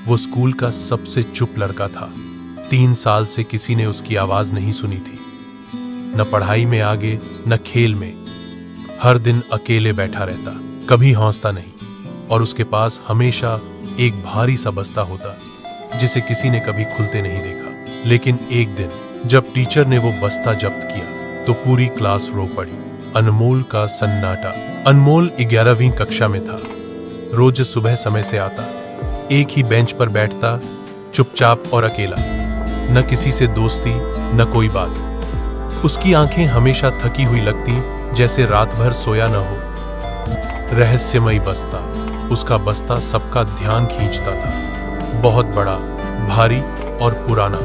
वो स्कूल का सबसे चुप लड़का था। 3 साल से किसी ने उसकी आवाज नहीं सुनी थी, न पढ़ाई में आगे न खेल में। हर दिन अकेले बैठा रहता, कभी हौसला नहीं, और उसके पास हमेशा एक भारी सा बस्ता होता जिसे किसी ने कभी खुलते नहीं देखा। लेकिन एक दिन जब टीचर ने वो बस्ता जब्त किया तो पूरी क्लास रो पड़ी। अनमोल का सन्नाटा। अनमोल 11वीं कक्षा में था। रोज सुबह समय से आता, एक ही बेंच पर बैठता, चुपचाप और अकेला, न किसी से दोस्ती न कोई बात। उसकी आंखें हमेशा थकी हुई लगती, जैसे रात भर सोया न हो। रहस्यमयी बस्ता। उसका बस्ता सबका ध्यान खींचता था। बहुत बड़ा, भारी और पुराना,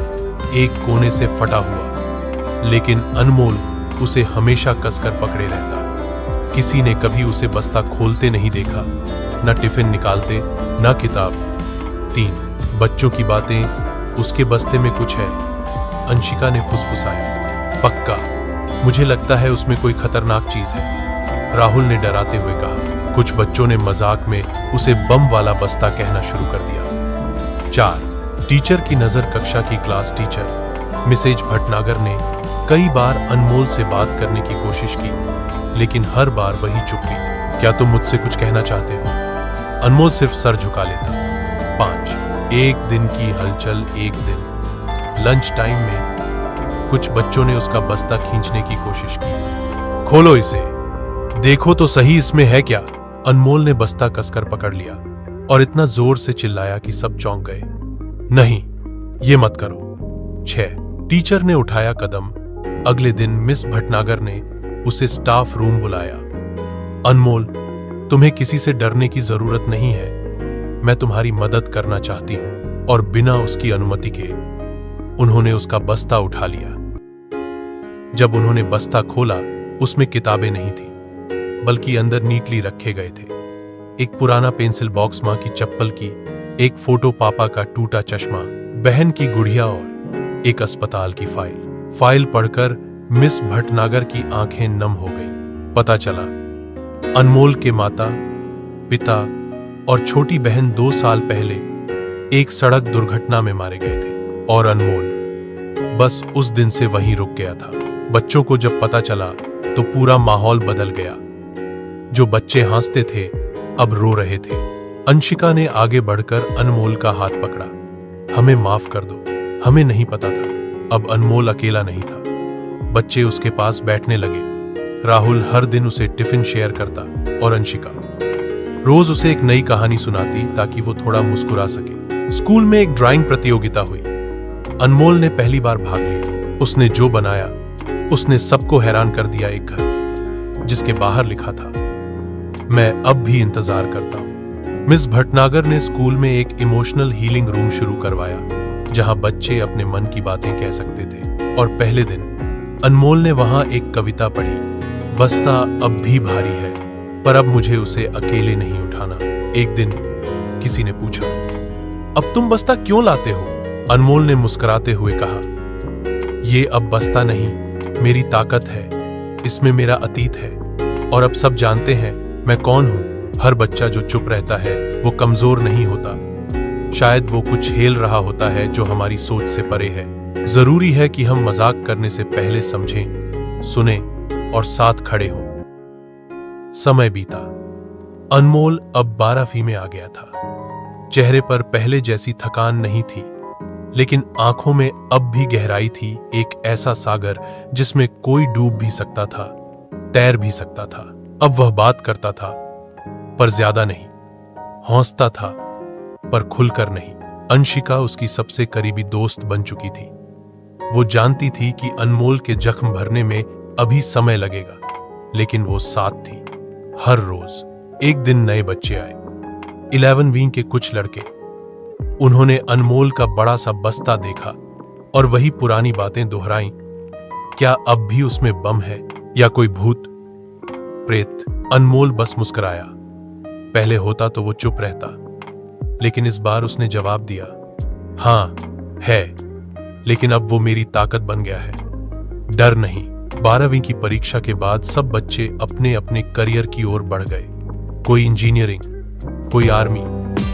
एक कोने से फटा हुआ, लेकिन अनमोल उसे हमेशा कसकर पकड़े रहता। किसी ने कभी उसे बस्ता खोलते नहीं देखा, न टिफिन निकालते न किताब। 3 बच्चों की बातें, उसके बस्ते में कुछ है। अंशिका ने फुसफुसाया, पक्का, मुझे लगता है उसमें कोई खतरनाक चीज है। राहुल ने डराते हुए कहा। कुछ बच्चों ने मजाक में उसे बम वाला बस्ता कहना शुरू कर दिया। 4 टीचर की नजर। कक्षा की क्लास टीचर मिसेज भटनागर ने कई बार अनमोल से बात करने की कोशिश की, लेकिन हर बार वही चुप्पी। क्या तुम मुझसे कुछ कहना चाहते हो? अनमोल सिर्फ सर झुका लेता। 5 एक दिन की हलचल। एक दिन लंच टाइम में कुछ बच्चों ने उसका बस्ता खींचने की कोशिश की। खोलो इसे, देखो तो सही इसमें है क्या। अनमोल ने बस्ता कसकर पकड़ लिया और इतना जोर से चिल्लाया कि सब चौंक गए। नहीं, ये मत करो। 6 टीचर ने उठाया कदम। अगले दिन मिस भटनागर ने उसे स्टाफ रूम बुलाया। अनमोल, तुम्हें किसी से डरने की जरूरत नहीं है। मैं तुम्हारी मदद करना चाहती हूं। और बिना उसकी अनुमति के उन्होंने उसका बस्ता उठा लिया। जब उन्होंने बस्ता खोला, उसमें किताबें नहीं थी, बल्कि अंदर नीटली रखे गए थे एक पुराना पेंसिल बॉक्स, मां की चप्पल की एक फोटो, पापा का टूटा चश्मा, बहन की गुड़िया और एक अस्पताल की फाइल। फाइल पढ़कर मिस भटनागर की आंखें नम हो गईं। पता चला अनमोल के माता, पिता और छोटी बहन 2 साल पहले एक सड़क दुर्घटना में मारे गए थे, और अनमोल बस उस दिन से वहीं रुक गया था। बच्चों को जब पता चला तो पूरा माहौल बदल गया। जो बच्चे हंसते थे अब रो रहे थे। अंशिका ने आगे बढ़कर अनमोल का हाथ पकड़ा। हमें माफ कर दो, हमें नहीं पता था। अब अनमोल अकेला नहीं था, बच्चे उसके पास बैठने लगे। राहुल हर दिन उसे टिफिन शेयर करता और अंशिका रोज उसे एक नई कहानी सुनाती ताकि वो थोड़ा मुस्कुरा सके। स्कूल में एक ड्राइंग प्रतियोगिता हुई। अनमोल ने पहली बार भाग लिया। उसने जो बनाया उसने सबको हैरान कर दिया। एक घर जिसके बाहर लिखा था, मैं अब भी इंतजार करता हूं। मिस भटनागर ने स्कूल में एक इमोशनल हीलिंग रूम शुरू करवाया, जहां बच्चे अपने मन की बातें कह सकते थे। और पहले दिन अनमोल ने वहां एक कविता पढ़ी, बस्ता अब भी भारी है, पर अब मुझे उसे अकेले नहीं उठाना। एक दिन किसी ने पूछा, अब तुम बस्ता क्यों लाते हो? अनमोल ने मुस्कुराते हुए कहा, ये अब बस्ता नहीं, मेरी ताकत है। इसमें मेरा अतीत है, और अब सब जानते हैं मैं कौन हूं। हर बच्चा जो चुप रहता है वो कमजोर नहीं होता, शायद वो कुछ हेल रहा होता है जो हमारी सोच से परे है। जरूरी है कि हम मजाक करने से पहले समझें, सुने और साथ खड़े हों। समय बीता। अनमोल अब 12वीं में आ गया था। चेहरे पर पहले जैसी थकान नहीं थी, लेकिन आंखों में अब भी गहराई थी। एक ऐसा सागर जिसमें कोई डूब भी सकता था, तैर भी सकता था। अब वह बात करता था, पर ज्यादा नहीं। हौसला था, पर खुलकर नहीं। अंशिका उसकी सबसे करीबी दोस्त बन चुकी थी। वो जानती थी कि अनमोल के जख्म भरने में अभी समय लगेगा, लेकिन वो साथ थी हर रोज। एक दिन नए बच्चे आए, 11वीं के कुछ लड़के। उन्होंने अनमोल का बड़ा सा बस्ता देखा और वही पुरानी बातें दोहराईं। क्या अब भी उसमें बम है या कोई भूत प्रेत? अनमोल बस मुस्कुराया। पहले होता तो वो चुप रहता, लेकिन इस बार उसने जवाब दिया, हां है, लेकिन अब वो मेरी ताकत बन गया है। डर नहीं। 12वीं की परीक्षा के बाद सब बच्चे अपने अपने करियर की ओर बढ़ गए। कोई इंजीनियरिंग, कोई आर्मी,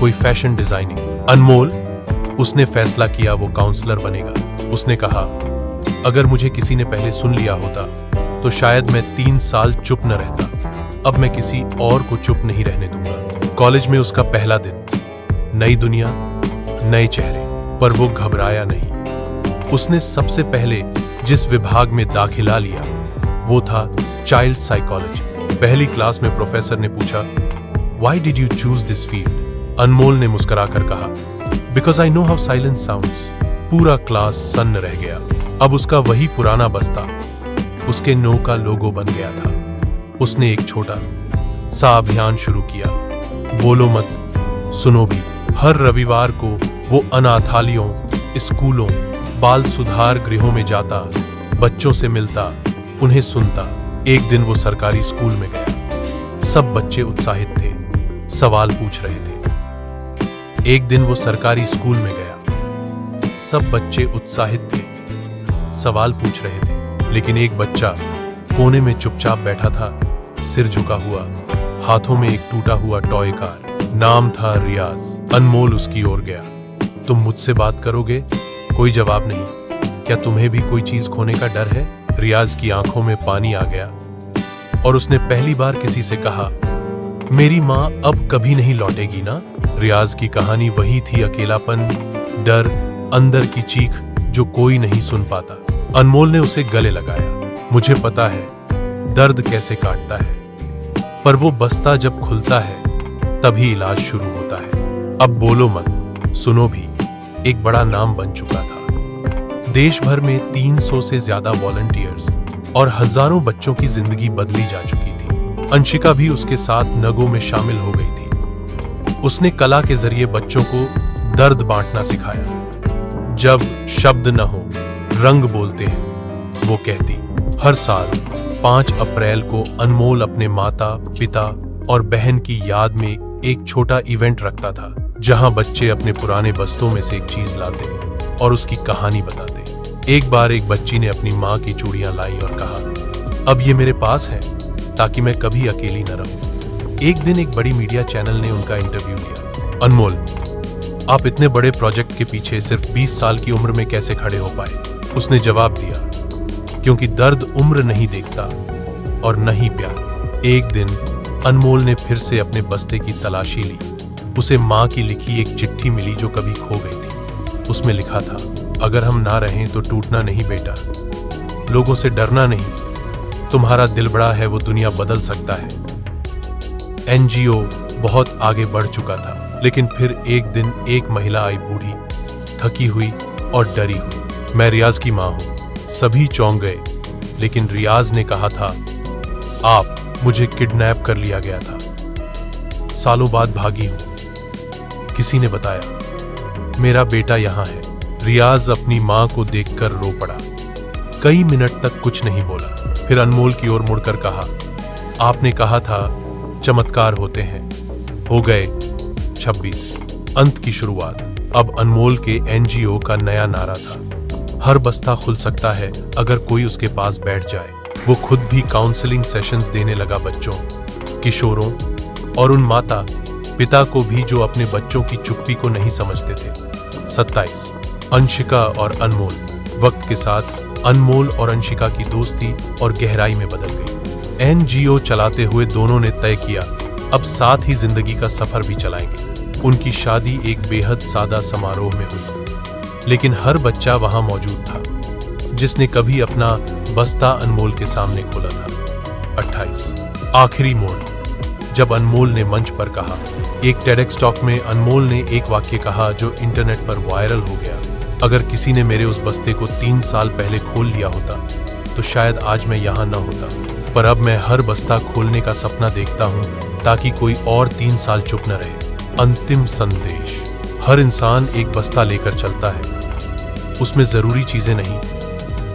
कोई फैशन डिजाइनिंग। अनमोल, उसने फैसला किया वो काउंसलर बनेगा। उसने कहा, अगर मुझे किसी ने पहले सुन लिया होता तो शायद मैं 3 साल चुप न रहता। अब मैं किसी और को चुप नहीं रहने दूंगा। कॉलेज में उसका पहला दिन, नई दुनिया, नए चेहरे, पर वो घबराया नहीं। उसने सबसे पहले जिस विभाग में दाखिला लिया वो था चाइल्ड साइकोलॉजी। पहली क्लास में प्रोफेसर ने पूछा, why did you choose this field? Anmol ने मुस्कुराकर कहा, because I know how silence sounds. पूरा क्लास सन्न रह गया। अब उसका वही पुराना बस्ता उसके नो का लोगो बन गया था। उसने एक छोटा सा अभियान शुरू किया, बोलो मत, सुनो भी। हर रविवार को वो अनाथालयों, स्कूलों, बाल सुधार गृहों में जाता, बच्चों से मिलता, उन्हें सुनता। एक दिन वो सरकारी स्कूल में गया। सब बच्चे उत्साहित थे, सवाल पूछ रहे थे। एक दिन वो सरकारी स्कूल में गया। सब बच्चे उत्साहित थे, सवाल पूछ रहे थे, लेकिन एक बच्चा कोने में चुपचाप बैठा था, सिर झुका हुआ, हाथों में एक टूटा हुआ टॉय कार। नाम था रियाज। अनमोल उसकी ओर गया। तुम मुझसे बात करोगे? कोई जवाब नहीं। क्या तुम्हें भी कोई चीज खोने का डर है? रियाज की आंखों में पानी आ गया और उसने पहली बार किसी से कहा, मेरी माँ अब कभी नहीं लौटेगी ना? रियाज की कहानी वही थी, अकेलापन, डर, अंदर की चीख जो कोई नहीं सुन पाता। अनमोल ने उसे गले लगाया। मुझे पता है दर्द कैसे काटता है, पर वो बस्ता जब खुलता है तभी इलाज शुरू होता है। अब बोलो मत, सुनो भी एक बड़ा नाम बन चुका था। देश भर में 300 से ज्यादा वॉलंटियर्स और हजारों बच्चों की जिंदगी बदली जा चुकी थी। अंशिका भी उसके साथ नगों में शामिल हो गई थी। उसने कला के जरिए बच्चों को दर्द बांटना सिखाया। जब शब्द न हो, रंग बोलते हैं, वो कहती। हर साल 5 अप्रैल को अनमोल अपने माता, पिता और बहन की याद में एक छोटा इवेंट रखता था, जहां बच्चे अपने पुराने बस्तों में से एक चीज लाते और उसकी कहानी बताते। एक बार एक बच्ची ने अपनी माँ की चूड़ियां लाई और कहा, अब ये मेरे पास है ताकि मैं कभी अकेली न रहूं। एक दिन एक बड़ी मीडिया चैनल ने उनका इंटरव्यू लिया। अनमोल, आप इतने बड़े प्रोजेक्ट के पीछे सिर्फ 20 साल की उम्र में कैसे खड़े हो पाए? उसने जवाब दिया, क्योंकि दर्द उम्र नहीं देखता और न ही प्यार। एक दिन अनमोल ने फिर से अपने बस्ते की तलाशी ली। उसे माँ की लिखी एक चिट्ठी मिली जो कभी खो गई थी। उसमें लिखा था, अगर हम ना रहें तो टूटना नहीं बेटा, लोगों से डरना नहीं, तुम्हारा दिल बड़ा है, वो दुनिया बदल सकता है। एनजीओ बहुत आगे बढ़ चुका था, लेकिन फिर एक दिन एक महिला आई, बूढ़ी, थकी हुई और डरी हुई। मैं रियाज की माँ हूँ। सभी चौंक गए, लेकिन रियाज ने कहा था, आप, मुझे किडनैप कर लिया गया था, सालों बाद भागी हूँ। किसी ने बताया, मेरा बेटा यहाँ है। रियाज अपनी माँ को देखकर रो पड़ा। कई मिनट तक कुछ नहीं बोला। फिर अनमोल की ओर मुड़कर कहा, आपने कहा था चमत्कार होते हैं। हो गए 26। अंत की शुरुआत। अब अनमोल के एनजीओ का नया नारा था, हर बस्ता खुल सकता है अगर कोई उसके पास बैठ जाए। वो खुद भी काउंसलिंग सेशंस देने लगा, बच्चों, किशोरों और उन माता पिता को भी जो अपने बच्चों की चुप्पी को नहीं समझते थे। 27। अंशिका और अनमोल। वक्त के साथ अनमोल और अंशिका की दोस्ती और गहराई में बदल गई। एनजीओ चलाते हुए दोनों ने तय किया, अब साथ ही जिंदगी का सफर भी चलाएंगे। उनकी शादी एक बेहद सादा समारोह में हुई, लेकिन हर बच्चा वहां मौजूद था जिसने कभी अपना बस्ता अनमोल के सामने खोला था। 28। आखिरी मोड़। जब अनमोल ने मंच पर कहा। एक टेडेक्स टॉक में अनमोल ने एक वाक्य कहा जो इंटरनेट पर वायरल हो गया, अगर किसी ने मेरे उस बस्ते को 3 साल पहले खोल लिया होता तो शायद आज मैं यहाँ न होता, पर अब मैं हर बस्ता खोलने का सपना देखता हूँ ताकि कोई और 3 साल चुप न रहे। अंतिम संदेश। हर इंसान एक बस्ता लेकर चलता है, उसमें जरूरी चीजें नहीं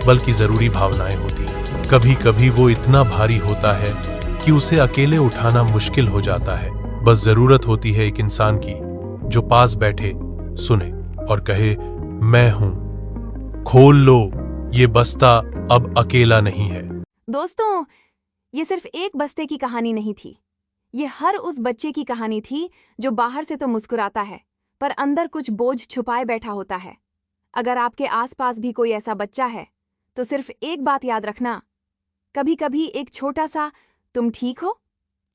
बल्कि जरूरी भावनाएं होती हैं। कभी कभी वो इतना भारी होता है कि उसे अकेले उठाना मुश्किल हो जाता है। बस जरूरत होती है एक इंसान की जो पास बैठे, सुने और कहे, मैं हूं, खोल लो, ये बस्ता अब अकेला नहीं है। दोस्तों, ये सिर्फ एक बस्ते की कहानी नहीं थी, ये हर उस बच्चे की कहानी थी जो बाहर से तो मुस्कुराता है पर अंदर कुछ बोझ छुपाए बैठा होता है। अगर आपके आसपास भी कोई ऐसा बच्चा है तो सिर्फ एक बात याद रखना, कभी कभी एक छोटा सा तुम ठीक हो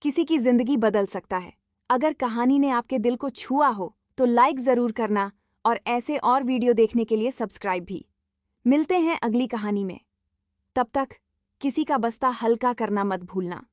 किसी की जिंदगी बदल सकता है। अगर कहानी ने आपके दिल को छुआ हो तो लाइक जरूर करना और ऐसे और वीडियो देखने के लिए सब्सक्राइब भी। मिलते हैं अगली कहानी में। तब तक किसी का बस्ता हल्का करना मत भूलना।